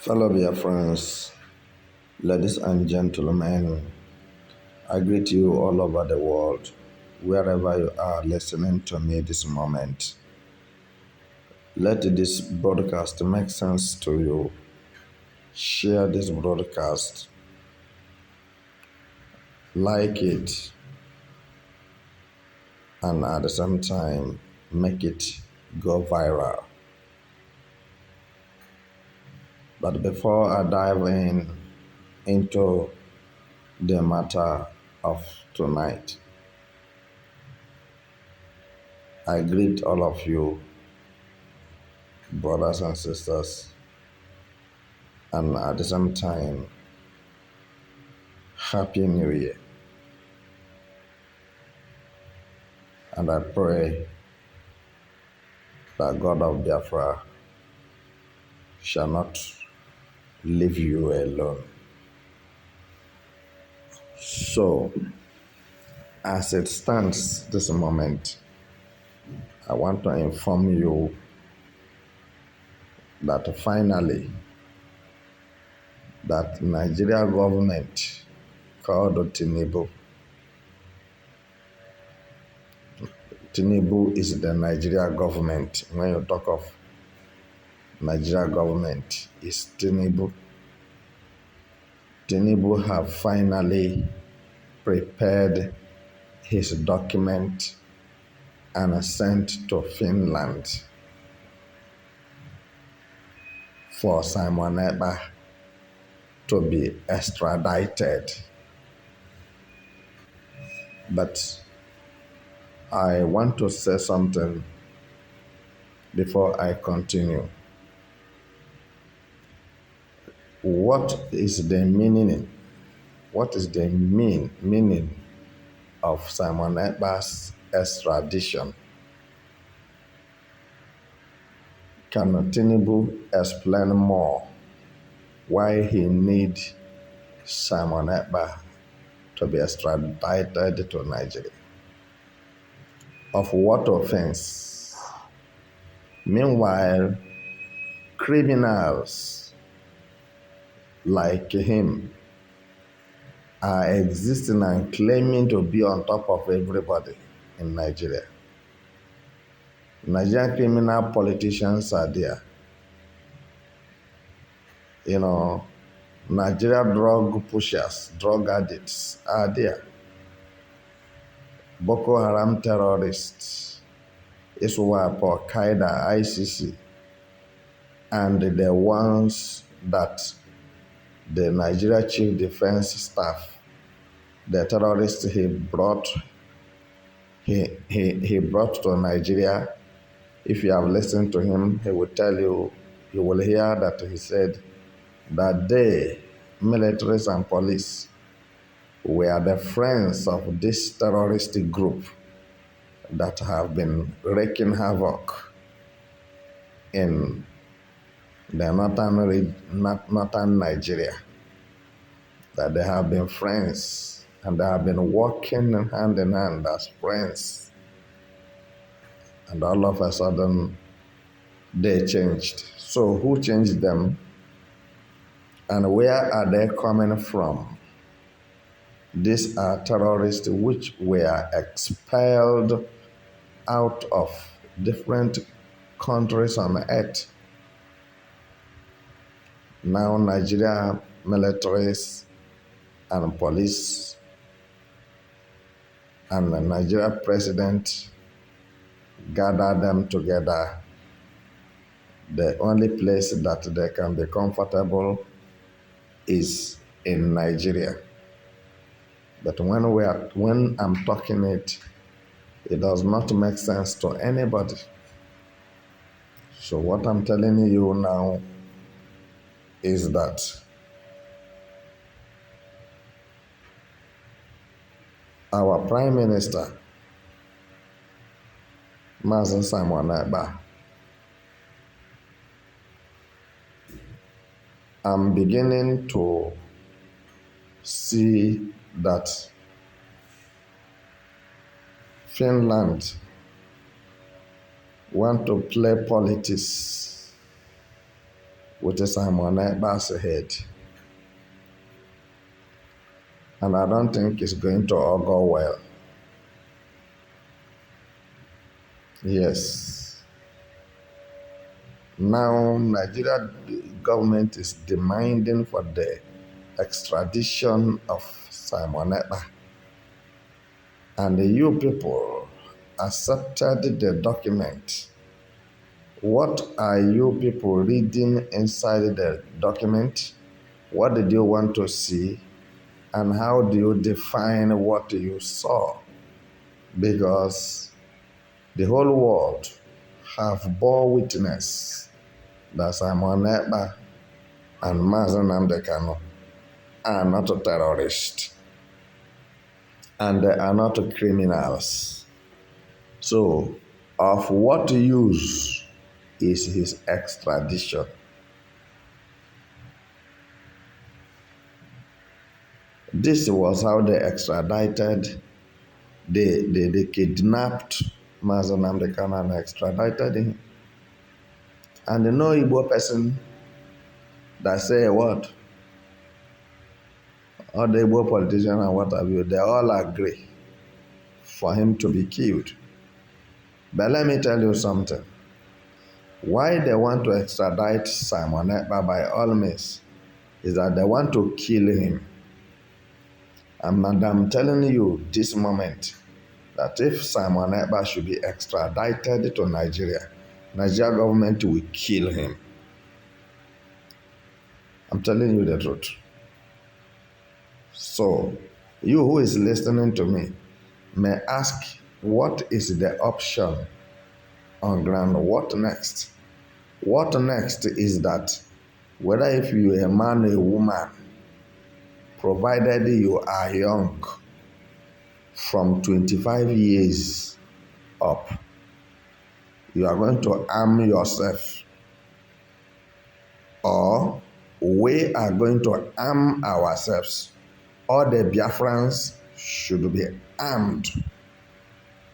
Fellow Biafrans, ladies and gentlemen, I greet you all over the world, wherever you are listening to me this moment. Let this broadcast make sense to you. Share this broadcast, like it, and at the same time, make it go viral. But before I dive into the matter of tonight, I greet all of you, brothers and sisters, and at the same time, Happy New Year. And I pray that God of Biafra shall not leave you alone. So, as it stands this moment, I want to inform you that finally, that Nigeria government called Tinubu is the Nigeria government. When you talk of Nigeria government, is Tinubu. Tinubu have finally prepared his document and sent to Finland for Simon Ekpa to be extradited. But I want to say something before I continue. What is the meaning? What is the meaning of Simon Ekpa's extradition? Can Tinubu explain more why he need Simon Ekpa to be extradited to Nigeria? Of what offense? Meanwhile, criminals like him are existing and claiming to be on top of everybody in Nigeria. Nigerian criminal politicians are there. Nigeria drug pushers, drug addicts are there. Boko Haram terrorists, ISWAP, Al-Qaeda, ICC, and the ones that the Nigeria Chief Defense Staff, the terrorists he brought to Nigeria. If you have listened to him, he will tell you, you will hear that he said that they, militaries and police, were the friends of this terrorist group that have been wreaking havoc in the northern Nigeria, that they have been friends and they have been working hand in hand as friends. And all of a sudden, they changed. So who changed them? And where are they coming from? These are terrorists which were expelled out of different countries on earth. Now Nigeria militaries and police and the Nigeria president gather them together. The only place that they can be comfortable is in Nigeria. But when I'm talking it does not make sense to anybody. So what I'm telling you now is that our Prime Minister, Mazen Simon Ekpa, I'm beginning to see that Finland want to play politics with Simon Ekpa's head. And I don't think it's going to all go well. Yes. Now, Nigeria government is demanding for the extradition of Simon Ekpa. And you people accepted the document. What are you people reading inside the document? What did you want to see? And how do you define what you saw? Because the whole world have bore witness that Simon Ekpa and Mazi Nnamdi Kanu are not terrorists and they are not criminals. So, of what use is his extradition? This was how they extradited, they kidnapped Mazi Nnamdi Kanu and extradited him. And no Igbo person that say a word, all the Igbo politicians and what have you, they all agree for him to be killed. But let me tell you something. Why they want to extradite Simon Ekpa by all means is that they want to kill him. And I'm telling you this moment that if Simon Ekpa should be extradited to Nigeria, Nigeria government will kill him. I'm telling you the truth. So, you who is listening to me may ask, what is the option on ground? What next? What next is that whether if you are a man or a woman, provided you are young, from 25 years up, you are going to arm yourself, or we are going to arm ourselves. All the Biafrans should be armed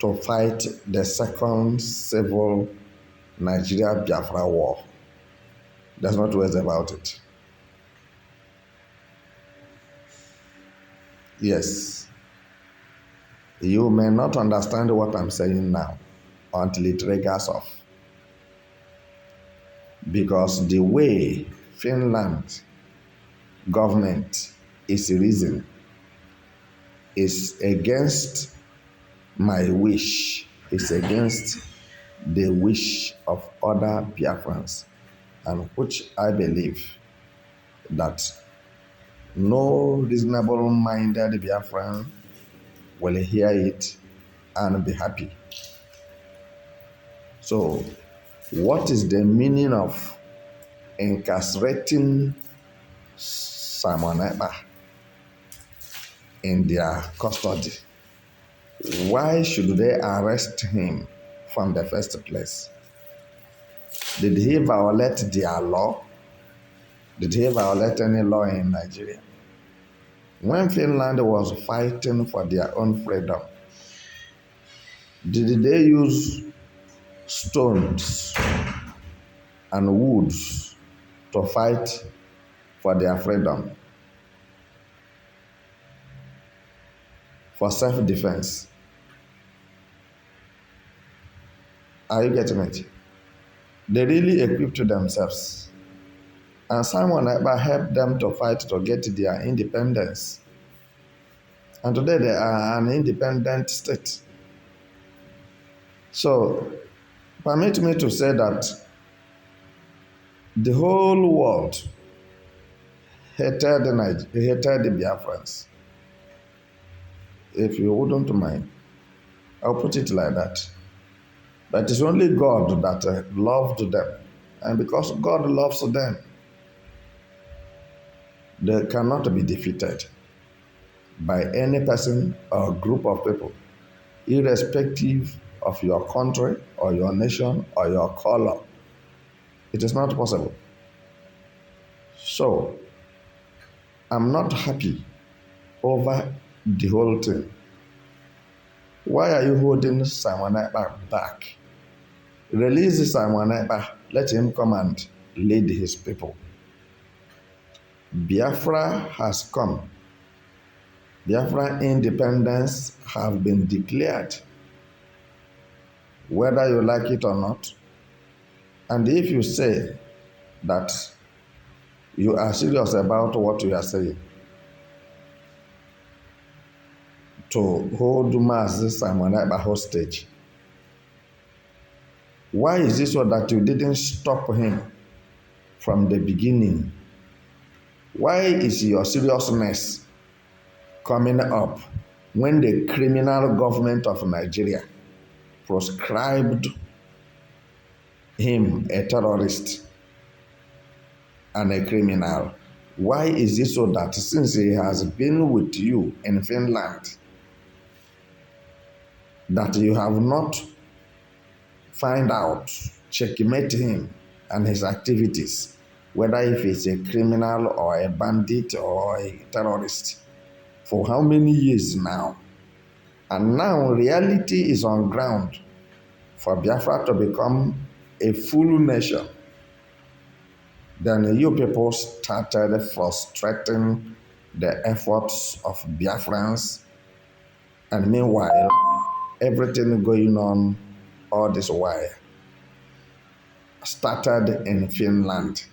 to fight the second civil Nigeria Biafra war. There's no two ways about it. Yes. You may not understand what I'm saying now until it triggers off. Because the way Finland government is reasoning is against my wish, is against the wish of other Biafrans, and which I believe that no reasonable-minded Biafran will hear it and be happy. So, what is the meaning of incarcerating Simon Ekpa in their custody? Why should they arrest him from the first place? Did he violate their law? Did he violate any law in Nigeria? When Finland was fighting for their own freedom, did they use stones and woods to fight for their freedom? For self-defense? Are you getting it? They really equipped themselves. And Simon Ekpa helped them to fight to get their independence. And today they are an independent state. So, permit me to say that the whole world hated the Biafrans. If you wouldn't mind, I'll put it like that. But it's only God that loved them. And because God loves them, they cannot be defeated by any person or group of people, irrespective of your country or your nation or your color. It is not possible. So, I'm not happy over the whole thing. Why are you holding Simon Ekpa back? Release Simon Ekpa. Let him come and lead his people. Biafra has come. Biafra independence have been declared, whether you like it or not. And if you say that you are serious about what you are saying, to hold Mazi Simon Ekpa hostage, why is it so that you didn't stop him from the beginning? Why is your seriousness coming up when the criminal government of Nigeria proscribed him a terrorist and a criminal? Why is it so that since he has been with you in Finland, that you have not find out, checkmate him and his activities, whether if he's a criminal or a bandit or a terrorist, for how many years now? And now reality is on ground for Biafra to become a full nation. Then you people started frustrating the efforts of Biafrans, and meanwhile, everything going on all this while started in Finland.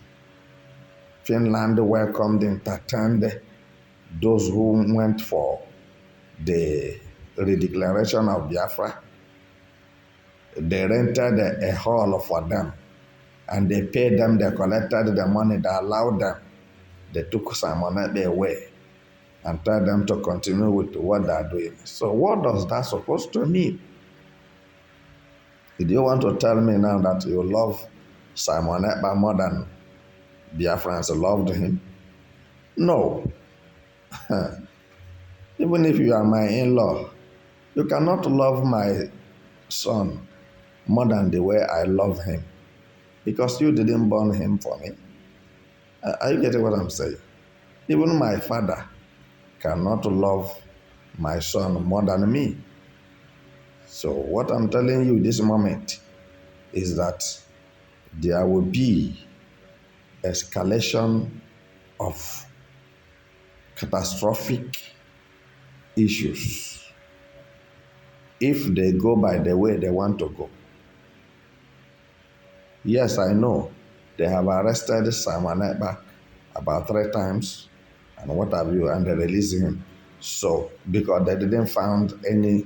Finland welcomed, entertained those who went for the redeclaration of Biafra. They rented a hall for them, and they paid them, they collected the money, they allowed them. They took Simon Ekpa away and told them to continue with what they are doing. So what does that supposed to mean? Did you want to tell me now that you love Simon Ekpa more than Biafrans loved him? No. Even if you are my in-law, you cannot love my son more than the way I love him, because you didn't born him for me. Are you getting what I'm saying? Even my father cannot love my son more than me. So what I'm telling you this moment is that there will be escalation of catastrophic issues if they go by the way they want to go. Yes, I know they have arrested Simon Ekpa about 3 times and what have you, and they released him. So, because they didn't find anything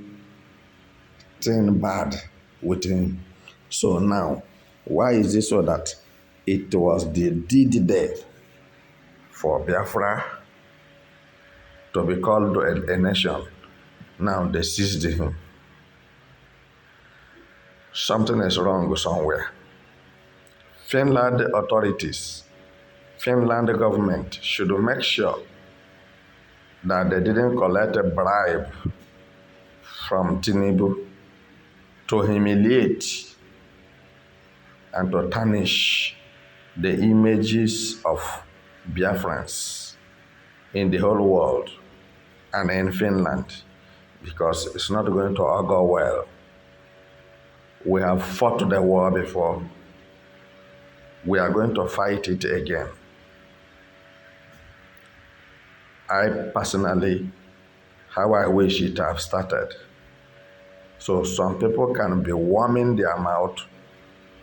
bad with him. So now, why is it so that it was the deed there for Biafra to be called a nation? Now they seized him. Something is wrong somewhere. Finland authorities, Finland government should make sure that they didn't collect a bribe from Tinubu to humiliate and to tarnish the images of Biafrans in the whole world and in Finland, because it's not going to augur well. We have fought the war before. We are going to fight it again. I personally, how I wish it have started. So some people can be warming their mouth,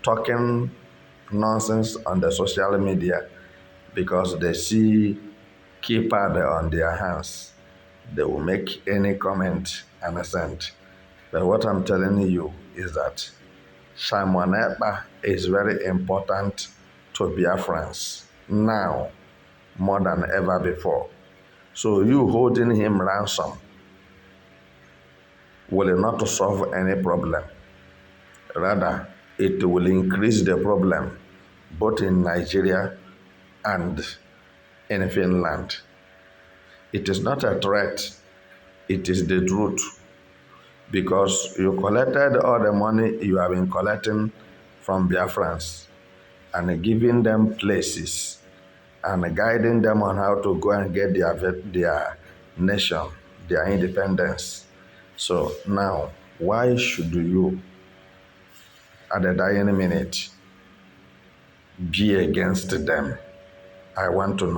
talking nonsense on the social media because they see keypad on their hands. They will make any comment and assent. But what I'm telling you is that Simon Ekpa is very important to Biafrans now more than ever before. So you holding him ransom will not solve any problem. Rather, it will increase the problem both in Nigeria and in Finland. It is not a threat, it is the truth. Because you collected all the money you have been collecting from Biafrans and giving them places and guiding them on how to go and get their nation, their independence. So now, why should you, at the dying minute, be against them? I want to know.